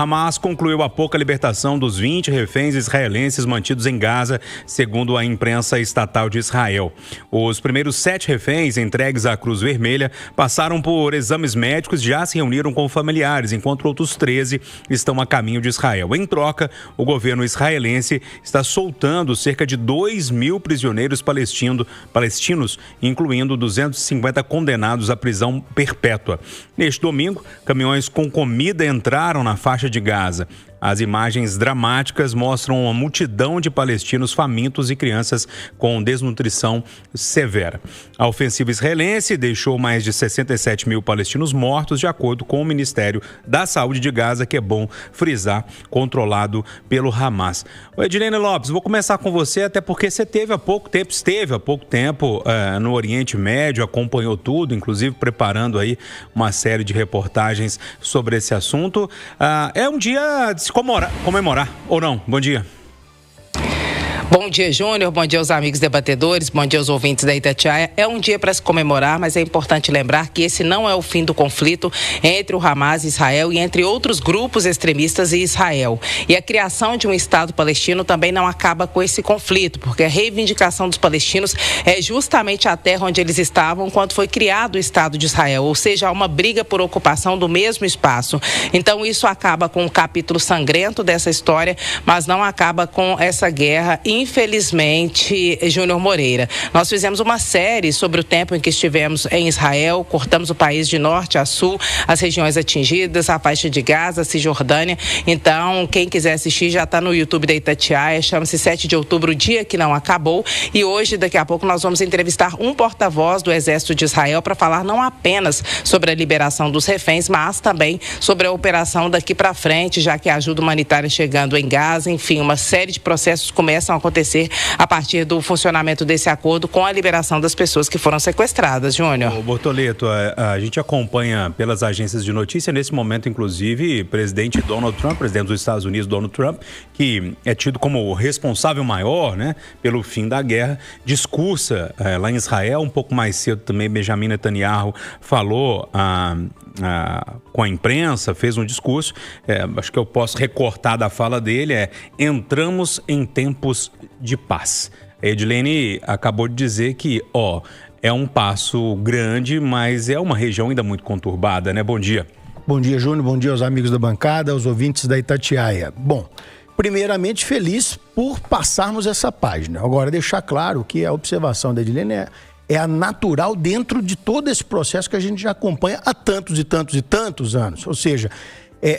Hamas concluiu há pouco a libertação dos 20 reféns israelenses mantidos em Gaza, segundo a imprensa estatal de Israel. Os primeiros 7 reféns entregues à Cruz Vermelha passaram por exames médicos e já se reuniram com familiares, enquanto outros 13 estão a caminho de Israel. Em troca, o governo israelense está soltando cerca de 2.000 prisioneiros palestinos, incluindo 250 condenados à prisão perpétua. Neste domingo, caminhões com comida entraram na faixa de Gaza. As imagens dramáticas mostram uma multidão de palestinos famintos e crianças com desnutrição severa. A ofensiva israelense deixou mais de 67 mil palestinos mortos, de acordo com o Ministério da Saúde de Gaza, que é bom frisar, controlado pelo Hamas. Edilene Lopes, vou começar com você, até porque você esteve há pouco tempo no Oriente Médio, acompanhou tudo, inclusive preparando aí uma série de reportagens sobre esse assunto. É um dia de se comemorar, ou não? Bom dia. Bom dia, Júnior. Bom dia aos amigos debatedores. Bom dia aos ouvintes da Itatiaia. É um dia para se comemorar, mas é importante lembrar que esse não é o fim do conflito entre o Hamas e Israel e entre outros grupos extremistas e Israel. E a criação de um Estado palestino também não acaba com esse conflito, porque a reivindicação dos palestinos é justamente a terra onde eles estavam quando foi criado o Estado de Israel, ou seja, há uma briga por ocupação do mesmo espaço. Então isso acaba com um capítulo sangrento dessa história, mas não acaba com essa guerra. Infelizmente, Júnior Moreira, nós fizemos uma série sobre o tempo em que estivemos em Israel, cortamos o país de norte a sul, as regiões atingidas, a faixa de Gaza, a Cisjordânia. Então, quem quiser assistir já está no YouTube da Itatiaia, chama-se 7 de outubro, o dia que não acabou. E hoje, daqui a pouco, nós vamos entrevistar um porta-voz do Exército de Israel para falar não apenas sobre a liberação dos reféns, mas também sobre a operação daqui para frente, já que a ajuda humanitária chegando em Gaza. Enfim, uma série de processos começam a acontecer a partir do funcionamento desse acordo com a liberação das pessoas que foram sequestradas, Júnior. Ô, Bortoleto, a gente acompanha pelas agências de notícia, nesse momento, inclusive, presidente Donald Trump, presidente dos Estados Unidos, Donald Trump, que é tido como o responsável maior, né, pelo fim da guerra, discursa lá em Israel. Um pouco mais cedo também, Benjamin Netanyahu falou com a imprensa, fez um discurso, acho que eu posso recortar da fala dele, entramos em tempos de paz. A Edilene acabou de dizer que, é um passo grande, mas é uma região ainda muito conturbada, né? Bom dia. Bom dia, Júnior. Bom dia aos amigos da bancada, aos ouvintes da Itatiaia. Bom, primeiramente feliz por passarmos essa página. Agora, deixar claro que a observação da Edilene é a natural dentro de todo esse processo que a gente já acompanha há tantos e tantos e tantos anos. Ou seja,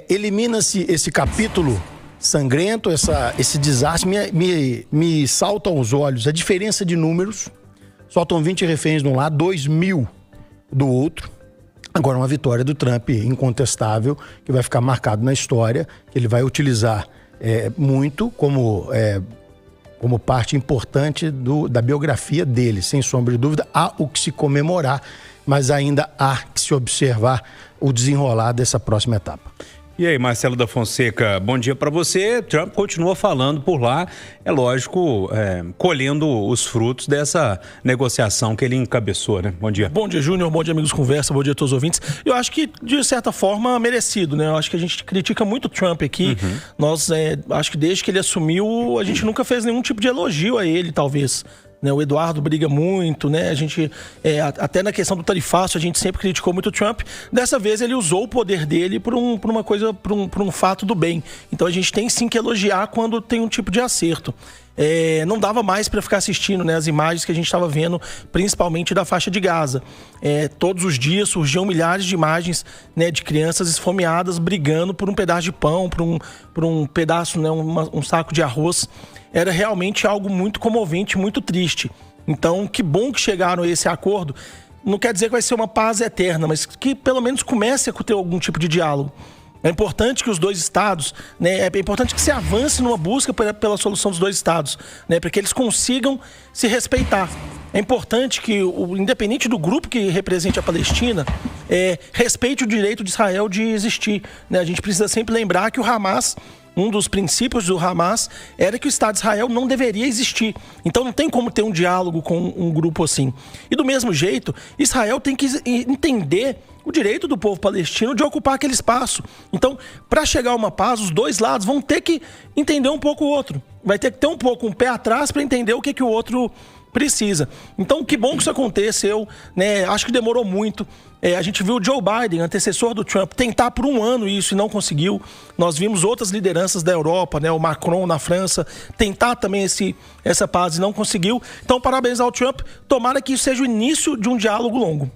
elimina-se esse capítulo sangrento, esse desastre. Me saltam aos olhos a diferença de números. Soltam 20 reféns de um lado, 2.000 do outro. Agora, uma vitória do Trump incontestável, que vai ficar marcado na história, que ele vai utilizar muito como parte importante da biografia dele. Sem sombra de dúvida, há o que se comemorar, mas ainda há que se observar o desenrolar dessa próxima etapa. E aí, Marcelo da Fonseca, bom dia para você. Trump continua falando por lá, é lógico, colhendo os frutos dessa negociação que ele encabeçou, né? Bom dia. Bom dia, Júnior. Bom dia, amigos Conversa. Bom dia a todos os ouvintes. Eu acho que, de certa forma, merecido, né? Eu acho que a gente critica muito o Trump aqui. Uhum. Nós, acho que desde que ele assumiu, a gente nunca fez nenhum tipo de elogio a ele, talvez. O Eduardo briga muito, né? A gente, até na questão do tarifaço, a gente sempre criticou muito o Trump. Dessa vez ele usou o poder dele por um fato do bem. Então a gente tem sim que elogiar quando tem um tipo de acerto. Não dava mais para ficar assistindo, né, as imagens que a gente estava vendo, principalmente da faixa de Gaza. Todos os dias surgiam milhares de imagens, né, de crianças esfomeadas brigando por um pedaço de pão, por um pedaço, né, um saco de arroz. Era realmente algo muito comovente, muito triste. Então, que bom que chegaram a esse acordo. Não quer dizer que vai ser uma paz eterna, mas que pelo menos comece a ter algum tipo de diálogo. É importante que os dois estados, né, é importante que se avance numa busca pela solução dos dois estados, né, para que eles consigam se respeitar. É importante que, independente do grupo que represente a Palestina, respeite o direito de Israel de existir, né? A gente precisa sempre lembrar que o Hamas, um dos princípios do Hamas era que o Estado de Israel não deveria existir. Então não tem como ter um diálogo com um grupo assim. E do mesmo jeito, Israel tem que entender o direito do povo palestino de ocupar aquele espaço. Então, para chegar a uma paz, os dois lados vão ter que entender um pouco o outro. Vai ter que ter um pouco um pé atrás para entender o que o outro precisa. Então, que bom que isso aconteceu, né? Acho que demorou muito. A gente viu o Joe Biden, antecessor do Trump, tentar por um ano isso e não conseguiu. Nós vimos outras lideranças da Europa, né? O Macron na França, tentar também essa paz e não conseguiu. Então, parabéns ao Trump. Tomara que isso seja o início de um diálogo longo.